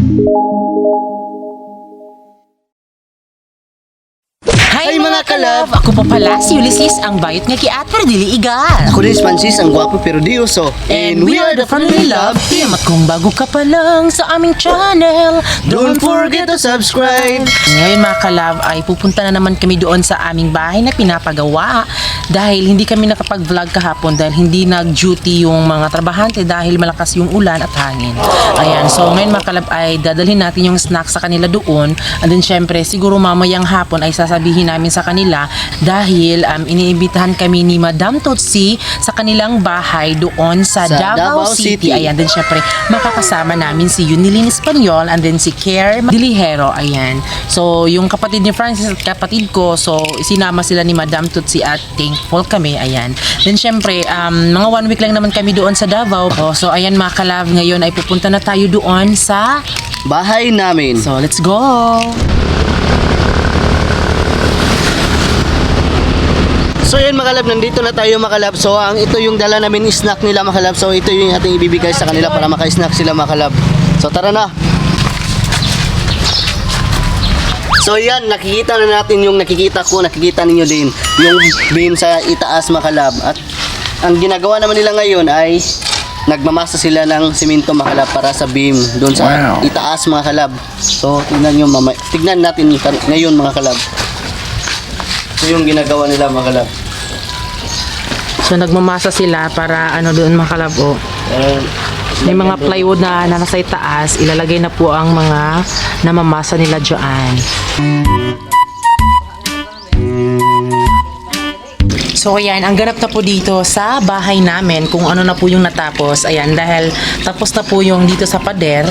Hi mga kalab! Ako pa pala si Ulysses, ang bayot nga kiat pero dili igal. Ako rin si Francis, ang gwapo pero di uso. And we are the Family Love Team. At kung bago ka pa lang sa aming channel, Don't forget to subscribe! Ngayon mga kalab ay pupunta na naman kami doon sa aming bahay na pinapagawa dahil hindi kami nakapag-vlog kahapon dahil hindi nag-duty yung mga trabahante dahil malakas yung ulan at hangin. Ayan, so ngayon mga kalab ay dadalhin natin yung snack sa kanila doon and then syempre siguro mamayang hapon ay sasabihin namin sa kanila dahil iniimbitahan kami ni Madam Totsi sa kanilang bahay doon sa Davao City. Ayan, then syempre makakasama namin si Yunilin Espanyol and then si Care Dilihero. Ayan. So, yung kapatid ni Francis at kapatid ko, so isinama sila ni Madam Totsi at thankful kami. Ayan. Then syempre, mga 1 week lang naman kami doon sa Davao. So, ayan mga kalab, ngayon ay pupunta na tayo doon sa Bahay namin. So, let's go! So yun mga kalab, nandito na tayo mga kalab. So ito yung dala namin snack nila mga kalab. So ito yung ating ibibigay sa kanila para maka-snack sila mga kalab. So tara na. So yan, nakikita na natin yung nakikita ninyo din. Yung beam sa itaas mga kalab. At ang ginagawa naman nila ngayon ay nagmamasa sila ng simento mga kalab para sa beam doon sa itaas mga kalab. So tignan natin ngayon mga kalab. Ito yung ginagawa nila mga kalab. So, nagmamasa sila para doon mga kalab, may mga plywood na nasa itaas, ilalagay na po ang mga namamasa nila dyan. So ayan, ang ganap na po dito sa bahay namin kung ano na po yung natapos. Ayan, dahil tapos na po yung dito sa pader.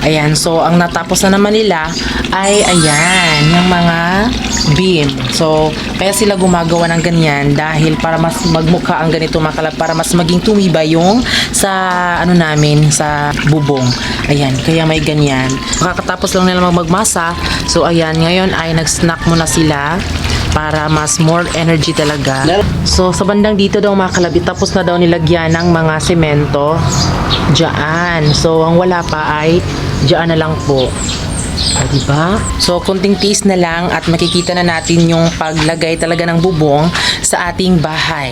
Ayan, so ang natapos na naman nila ay ayan, yung mga beam. So, kaya sila gumagawa ng ganyan dahil para mas magmukha ang ganito mga kalab, para mas maging tumibay yung sa namin, sa bubong. Ayan, kaya may ganyan. Kakatapos lang nila magmasa. So ayan, ngayon ay nag-snack muna sila para mas more energy talaga. So, sa bandang dito daw mga kalab, tapos na daw nilagyan ng mga semento dyan. So, ang wala pa ay dyan na lang po. Diba? So, kunting tiis na lang at makikita na natin yung paglagay talaga ng bubong sa ating bahay.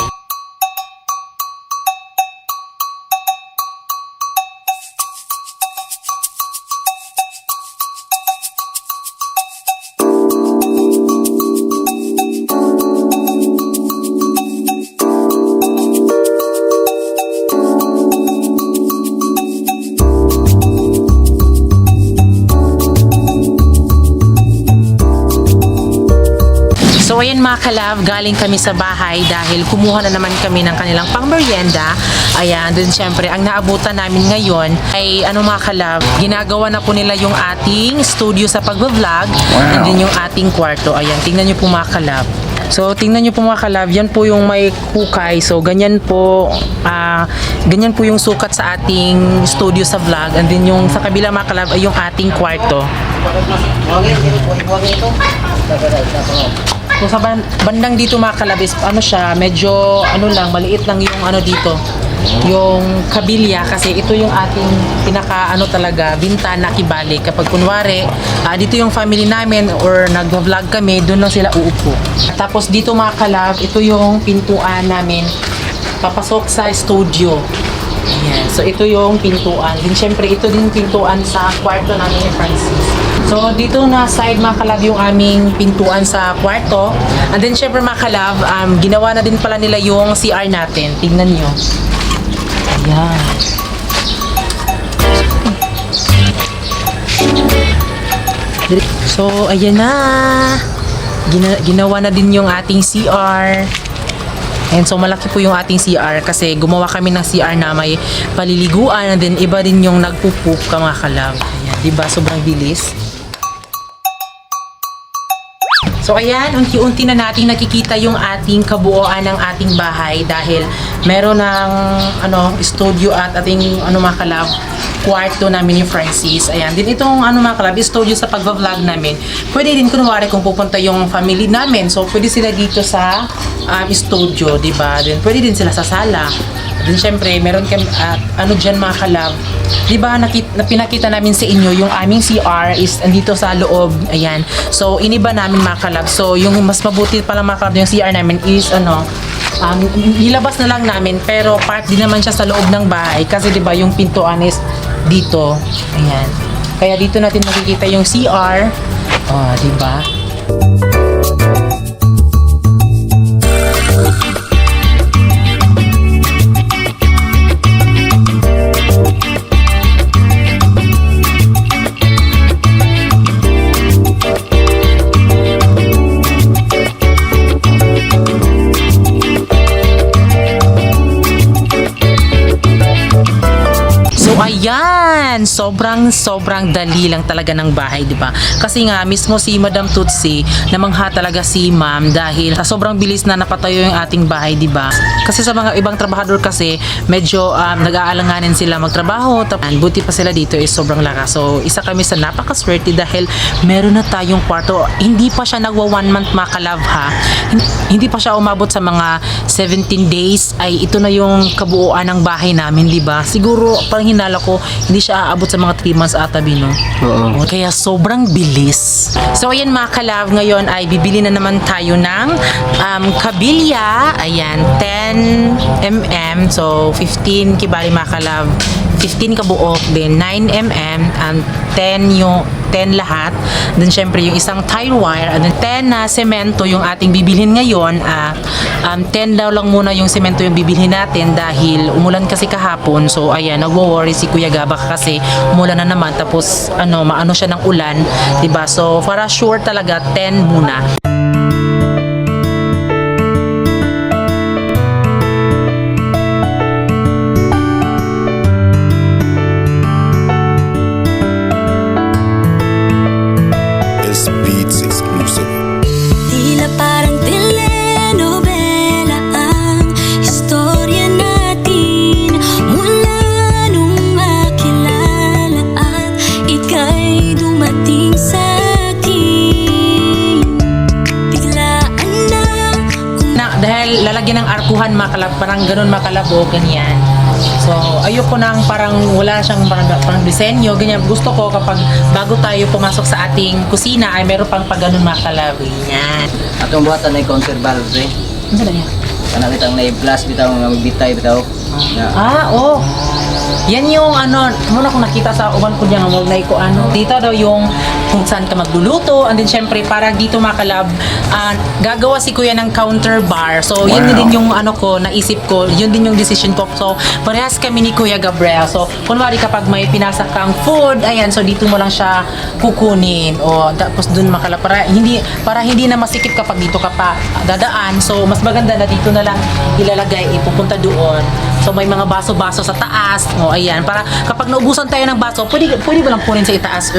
So ayan mga kalab, galing kami sa bahay dahil kumuha na naman kami ng kanilang pangmerienda. Ayan, dun syempre ang naabutan namin ngayon ay mga kalab, ginagawa na po nila yung ating studio sa pag-vlog and then yung ating kwarto. Ayan, tingnan nyo po mga kalab. So tingnan nyo po mga kalab, yan po yung may hukay. So ganyan po yung sukat sa ating studio sa vlog and then yung sa kabila mga kalab ay yung ating kwarto. So sa bandang dito mga kalabis, siya, medyo maliit lang yung dito, yung kabilya kasi ito yung ating pinaka talaga, bintana kibalik. Kapag kunwari, dito yung family namin or nag-vlog kami, doon lang sila uupo. Tapos dito mga kalab, ito yung pintuan namin, papasok sa studio. Ayan. So ito yung pintuan. Din syempre ito din pintuan sa kwarto namin ni Francis. So dito na side mga kalab yung aming pintuan sa kwarto. And then syempre mga kalab, ginawa na din pala nila yung CR natin. Tingnan nyo. Ayan. So ayan na. Ginawa na din yung ating CR. And so malaki po yung ating CR kasi gumawa kami ng CR na may paliliguan and then iba din yung nagpupoop ka mga kalab. Ayan, diba? Sobrang bilis. So ayan, unti-unti na natin nakikita yung ating kabuuan ng ating bahay dahil meron ng studio at ating mga kalab, kwarto namin ni Francis. Ayan, din itong mga kalab, studio sa pag-vlog namin. Pwede din kunwari kung pupunta yung family namin. So pwede sila dito sa studio, di ba? Then pwede din sila sa sala. Then syempre, meron kami, ano dyan mga kalab, di ba pinakita namin sa inyo, yung aming CR is andito sa loob, ayan. So, iniba namin mga kalab. So, yung mas mabuti pala mga kalab, yung CR namin is, nilabas na lang namin, pero part din naman siya sa loob ng bahay. Kasi di ba yung pintuan is dito, ayan. Kaya dito natin makikita yung CR, di ba? Ayan, sobrang dali lang talaga ng bahay, di ba? Kasi nga mismo si Madam Tutsi, namangha talaga si Ma'am dahil sa sobrang bilis na napatayo yung ating bahay, di ba? Kasi sa mga ibang trabahador kasi medyo nag-aalanganin sila magtrabaho, buti pa sila dito is sobrang lakas. So, isa kami sa napakaswerte dahil meron na tayong kwarto. Hindi pa siya nagwa 1 month mga kalab, ha? Hindi pa siya umabot sa mga 17 days ay ito na yung kabuuan ng bahay namin, di ba? Siguro parang hinala ko hindi siya aabot sa mga 3 months ata, Bino. Oo. Kaya sobrang bilis. So ayan mga kalab, ngayon ay bibili na naman tayo ng kabilya. Ayan, 10 mm. So 15 kibali mga kalab. 15 kabuok, then 9 mm and 10 yung 10 lahat. Then syempre yung isang tile wire and then 10 na semento yung ating bibilhin ngayon. 10 daw lang muna yung semento yung bibilhin natin dahil umulan kasi kahapon. So ayan, nagwo-worry si Kuya Gaba kasi umulan na naman tapos maano siya ng ulan, 'di ba? So para sure talaga 10 muna. Beats exclusive. Tila parang telenovela ang istorya natin mula nung makilala at ika'y dumating sa akin. Biglaan na dahil lalagyan ng arkuhan mga kalab, parang ganun mga kalab, ganyan. So, ayoko nang parang wala siyang parang disenyo, ganyan. Gusto ko kapag bago tayo pumasok sa ating kusina ay meron pang ganun mga kalab, ganyan. Atong buhatan ay counter valve eh. Ano ba yan? Kana bitang na plus bitaw nga magbitay bitaw. Oh. Yan yung muna kong nakita sa uban ko diyan nga na ko dito daw yung kung saan ka magluluto and then syempre para dito mga kalab gagawa si Kuya ng counter bar. So yun din yung naisip ko, yun din yung decision ko. So parehas kami ni Kuya Gabriel. So kunwari kapag may pinasak kang food, ayan, so dito mo lang siya kukunin o tapos dun mga kalab para hindi na masikip kapag dito ka pa dadaan. So mas maganda na dito na lang ilalagay, ipupunta doon. So may mga baso-baso sa taas. O ayan, para kapag naubusan tayo ng baso, pwede ba lang kunin sa itaas,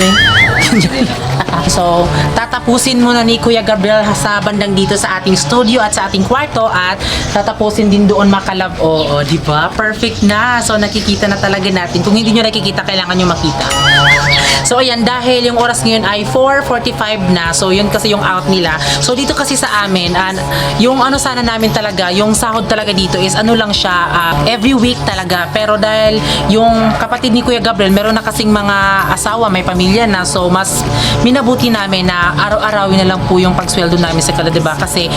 So, tatapusin muna ni Kuya Gabriel sa bandang dito sa ating studio at sa ating kwarto at tatapusin din doon makalab. Oo, di ba? Perfect na. So, nakikita na talaga natin. Kung hindi nyo nakikita, kailangan nyo makita. So, ayan, dahil yung oras ngayon ay 4:45 na. So, yun kasi yung out nila. So, dito kasi sa amin, yung sana namin talaga, yung sahod talaga dito is lang siya, every week talaga. Pero dahil yung kapatid ni Kuya Gabriel, meron na kasing mga asawa, may pamilya na. So, mas minabuti namin na araw-arawin na lang po yung pagsweldo namin sa kanila, diba? Kasi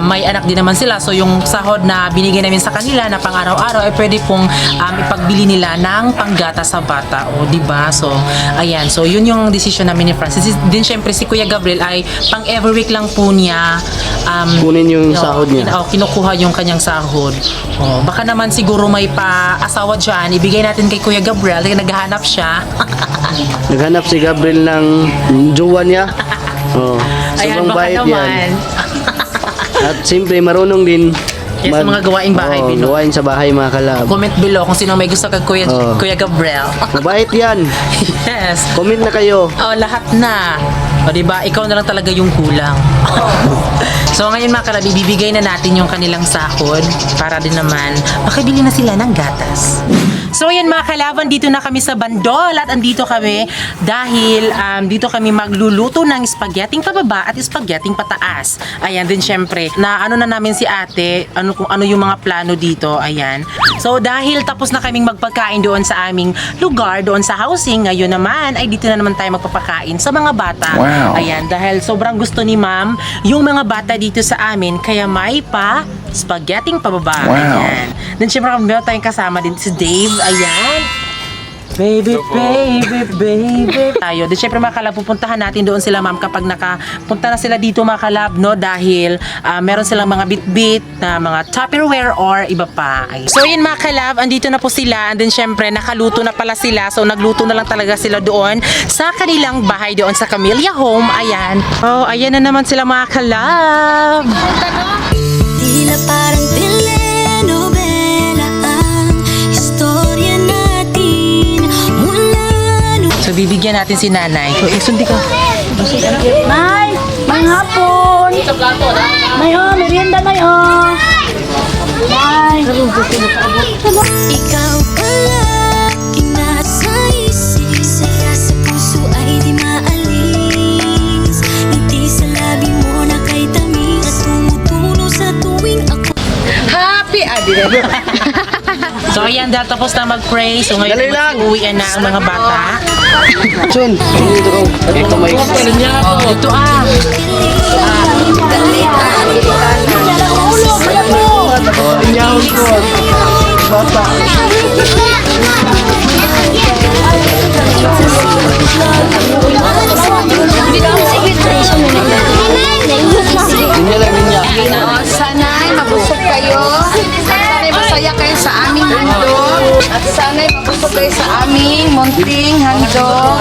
may anak din naman sila. So, yung sahod na binigay namin sa kanila na pang araw-araw ay pwede pong ipagbili nila ng panggata sa bata. O, diba? So, ayan. So, yun yung decision namin ni Francis. Din syempre si Kuya Gabriel ay pang every week lang po niya kunin yung sahod niya. Kinukuha yung kanyang sahod. Baka naman siguro may pa-asawa dyan, ibigay natin kay Kuya Gabriel, naghahanap siya. Naghanap si Gabriel ng jowa niya. Ayan, Sobrang baka bait naman. yan. At siyempre marunong din Yes, sa mga gawaing bahay, Bino. gawain sa bahay mga kalab. Comment below kung sino may gusto kay Kuya Gabriel. Mabait yan. Yes. Comment na kayo. Lahat na. O diba, ikaw na lang talaga yung kulang. So ngayon mga kalabi, bibigay na natin yung kanilang sahod para din naman makabili na sila ng gatas. So yan mga kalaban, dito na kami sa Bandol at andito kami dahil dito kami magluluto ng spaghetting pababa at spaghetting pataas. Ayan din syempre, na ano na namin si ate, kung ano yung mga plano dito, ayan. So dahil tapos na kaming magpagkain doon sa aming lugar, doon sa housing, ngayon naman ay dito na naman tayo magpapakain sa mga bata. Wow. Ayan, dahil sobrang gusto ni ma'am yung mga bata dito sa amin, kaya may pa spaghetting pababa. Wow. Ayan. Then syempre meron tayong kasama din si Dave. Ayan. Baby, baby, baby. Tayo. Then syempre mga kalab, pupuntahan natin doon sila ma'am kapag nakapunta na sila dito mga kalab, no? Dahil meron silang mga bit-bit na mga Tupperware or iba pa. Ayan. So yun mga kalab, andito na po sila. And then syempre nakaluto na pala sila. So nagluto na lang talaga sila doon sa kanilang bahay doon sa Camellia Home. Ayan. Oh, ayan na naman sila mga kalab. Tila parang telenovela ang istorya natin mula nung So bibigyan natin si nanay. So, sundi ka. Nay, may hapon. May merienda nay Nay. ikaw palaging nasa isip, saya sa puso ay di maalis, ngiti sa labi mo na kay tamis na tumutulo sa tuwing ako. Happy So ayan, dahil tapos na mag-pray. So ngayon Dali lang. uwian na ang mga bata. Chun, dito ko. Ito may... Ito Linya lang, linya. Sana'y mabusog kayo. Sana'y masaya kayo sa aming handog. At sana'y mabusog kayo sa aming munting handog.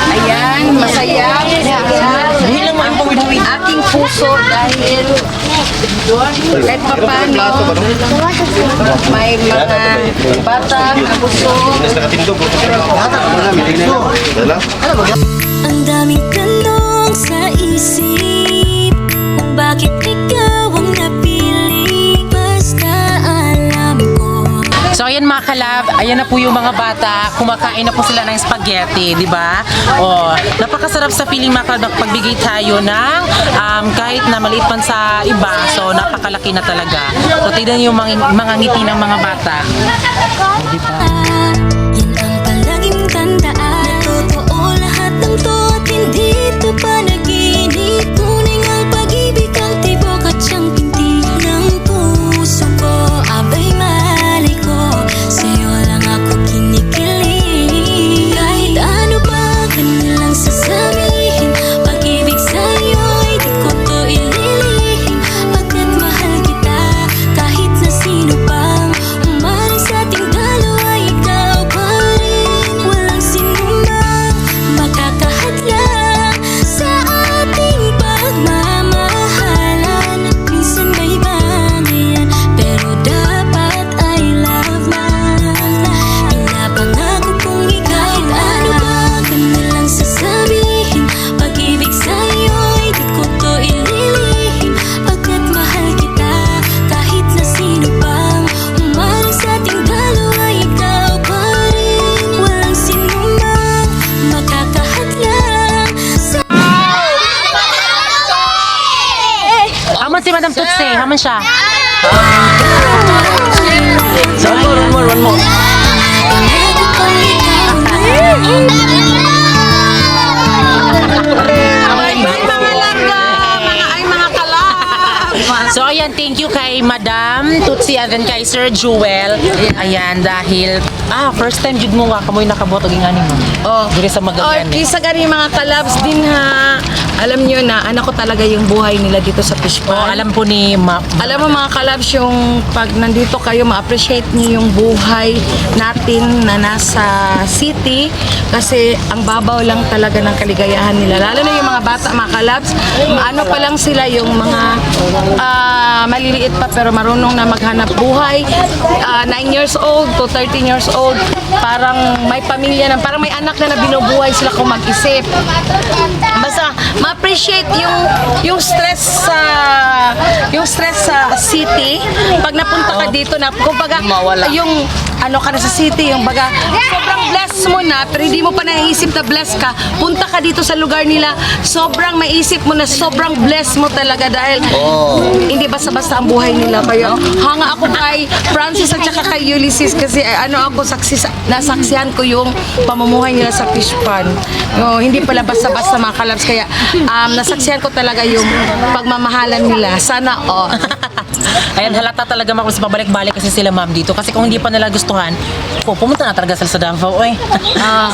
Ayan, masaya. Bilang aking puso dahil kahit pa paano may mga bata na busog. Ang daming tanong sa isip kung bakit ikaw ang napili, basta alam ko. So ayan mga kalab, ayan na po yung mga bata, kumakain na po sila ng spaghetti, di ba? Oh, napakasarap sa feeling mga kalab, pagbigay tayo ng kahit na maliit man sa iba, so napakalaki na talaga. So tignan yung mga ngiti ng mga bata. Di ba? Yan ang palaging tandaan na totoo lahat ng to at hindi to panaginip. Tunay ang pag-ibig ang tibok at siyang pinti ng puso ko. Abay mali ko, sa'yo lang ako kinikilig. Kahit ano pa kanilang sasabihin, pag-ibig sa'yo'y di ko to ililihim. Pagkat mahal kita, kahit na sino pang umaring sa ating dalawa, ikaw pa rin. Walang sinumang makakahadlang sa ating pagmamahalan. Minsan may bangayan, pero dapat ay love na. Pinapangako kong ikaw ano ba kanilang sasabihin, pag-ibig sa'yo'y di ko to ililihim. Pagkat mahal kita, kahit na sino pang umaring sa ating dalawa, ikaw pa rin. Walang sinumang makakahadlang sa Haman si Madam Tutsi, haman siya. So, one more. So ayan, thank you kay Madam Tutsi and then kay Sir Jewel. Ayan, dahil first time jud mo nga kamoy nakabotog ng ani mo. Oh, Diri sa Magallanes. kisa gani mga kalabs din ha. Alam nyo na, anak ko talaga yung buhay nila dito sa fish Oh, pond. alam po ni Alam mo mga kalabs, yung pag nandito kayo, ma-appreciate niyo yung buhay natin na nasa city kasi ang babaw lang talaga ng kaligayahan nila. Lalo na yung mga bata, mga kalabs, ano pa lang sila yung mga maliliit pa pero marunong na maghanap buhay, 9 years old to 13 years old, parang may pamilya na, parang may anak na binubuhay sila kung mag-isip. Basta ma-appreciate yung stress sa city. Pag napunta ka dito na kumbaga yung ano ka na sa city, yung baga sobrang blessed mo na pero hindi mo pa naisip na blessed ka. Punta ka dito sa lugar nila, sobrang maisip mo na sobrang blessed mo talaga dahil hindi basta-basta ang buhay nila. Kaya hanga ako kay Francis at saka kay Ulysses kasi ako nasaksihan ko yung pamumuhay nila sa fish pond. Hindi pala basta-basta mga kalabs. Kaya nasaksihan ko talaga yung pagmamahalan nila. Sana Ayan, halata talaga ma'am kasi pabalik-balik kasi sila ma'am dito. Kasi kung hindi pa nila gustuhan, pumunta na talaga sila sa Davao eh.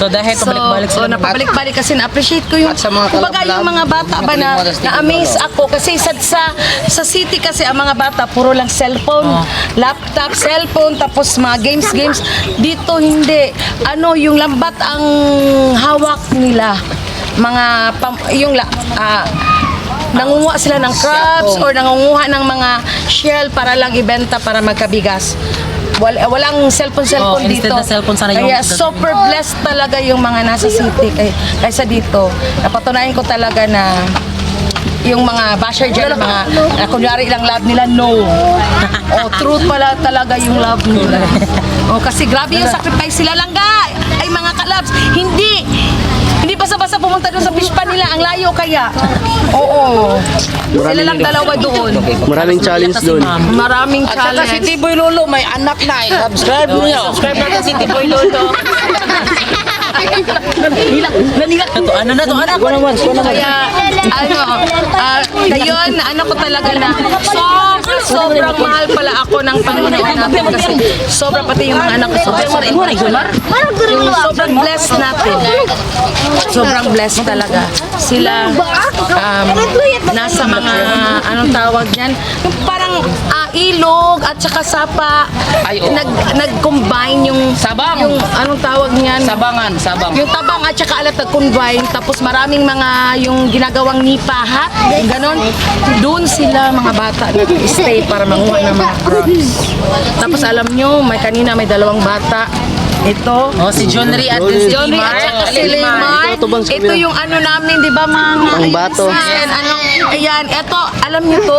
So dahil pabalik-balik sila. Napabalik-balik kasi na-appreciate ko yung, At sa mga kumbaga kalab-lab, yung mga bata ba na-amaze ako kasi sa city kasi ang mga bata puro lang cellphone, laptop, cellphone, tapos mga games. Dito hindi. Yung lambat ang hawak nila. Nangunguha sila ng crabs or nangunguha ng mga shell para lang ibenta para magkabigas. Walang cellphone instead dito. na cellphone sana yung Kaya super blessed talaga yung mga nasa city kaysa dito. Napatunayan ko talaga na yung mga basher dyan, mga kunyari lang love nila, no. Truth pala talaga yung love nila. Kasi grabe yung sacrifice sila lang, ay mga kalabs, hindi basta-basta pumunta doon sa fish pan nila, ang layo kaya. Sila lang dalawa doon. Maraming challenge doon. Maraming At saka si challenge. Tiboy Lolo may anak na eh. Subscribe niyo. Subscribe natin si Tiboy Lolo. Nanilat na to. Ano na to? Anak? Kaya, ngayon, ko talaga na sobrang mahal pala ako ng Panginoon natin kasi sobra pati yung mga anak ko. Sobrang blessed natin. Sobrang blessed talaga. Sila, nasa mga, anong tawag niyan? Yung parang ilog at saka sapa. Nag-combine yung Sabang. Yung anong tawag niyan? Sabang. Yung tabang at saka alat nag-combine, tapos maraming mga yung ginagawang nipahat, ganon. Doon sila mga bata nag-stay para manguha ng mga crabs. Tapos alam nyo, may dalawang bata. Ito. Si John Ray at Si si Johnny at saka si Lemar. Ito yung ano namin, di ba mga Ang bato. Ayan, ito, alam nyo to?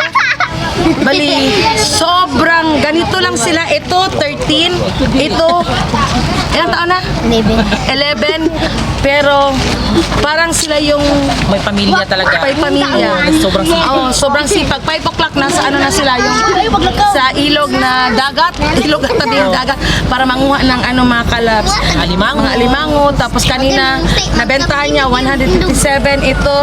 Bali, sobrang ganito lang sila. Ito, 13. Ito, ilang taon na? 11. Pero, parang sila yung may pamilya talaga. may pamilya. Sobrang sipag. Sobrang sipag. 5 o'clock na sa na sila yung sa ilog na dagat, ilog at tabi ng dagat para manguha ng mga kalabs. Alimango. Mga alimango. Tapos kanina, nabentahan niya 157. Ito,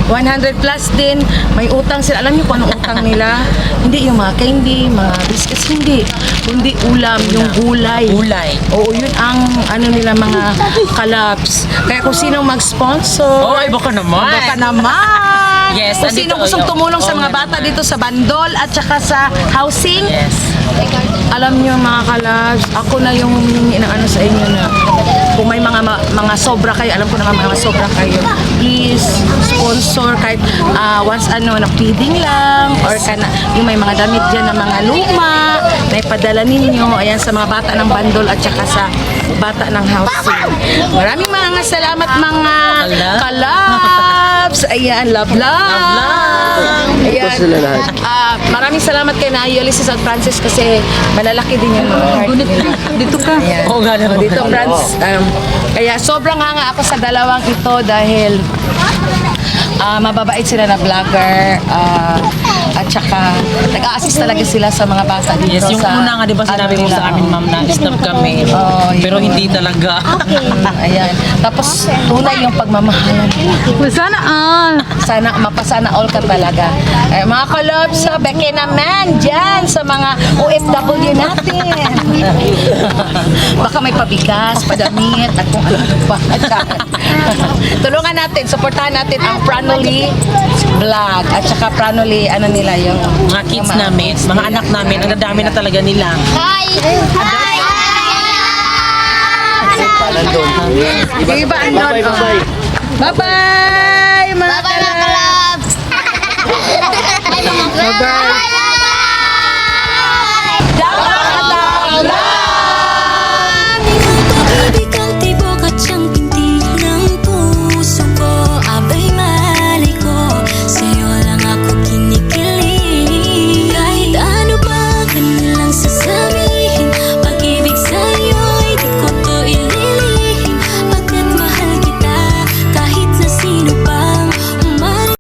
100 plus din. May utang sila. Alam niyo kung anong utang nila? Hindi yung mga candy, mga biscuits, hindi. Kundi ulam, yung gulay. Gulay. Oo, yun ang nila mga kalabs. Kaya kung sino mag-sponsor, Ay, baka naman. baka naman. Yes, Kung sino andito, gustong tumulong sa oo mga nga bata naman. dito sa Bandol at saka sa housing, Yes. alam nyo mga kalabs, ako na yung humingi ng sa inyo na kung may mga sobra kayo, alam ko naman mga sobra kayo, please sponsor kahit once na feeding lang or yung may mga damit dyan na mga luma na ipadala ninyo, ayan sa mga bata ng Bandol at saka sa bata ng housing. Maraming mga salamat mga kalabs. Ayan, love. Ayan. Ito sila lahat. Maraming salamat kay na Ulysses at Francis kasi malalaki din yung mga heart nila. Dito ka. Oo nga naman. Dito, Franz. Kaya sobrang hanga ako sa dalawang ito dahil mababait sila na vlogger at saka nag-a-assist talaga sila sa mga bata dito. Yes, yung sa, una nga, di ba sinabi mo sa amin, ma'am, na stop kami. Pero hindi talaga. Ayan. Tapos, tunay yung pagmamahalan. Sana, mapasana all ka talaga. Mga kalabs, beke naman dyan sa mga OFW natin. Baka may pabigas, padamit, at kung ano pa. Tulungan natin, supportahan natin ang Pranoli vlog at saka Pranoli, nila yung Mga kids namin, mga anak namin, ang dadami na talaga nila. Iba andon. Bye-bye. Bye-bye, mga Bye-bye mga kalabs! Bye-bye.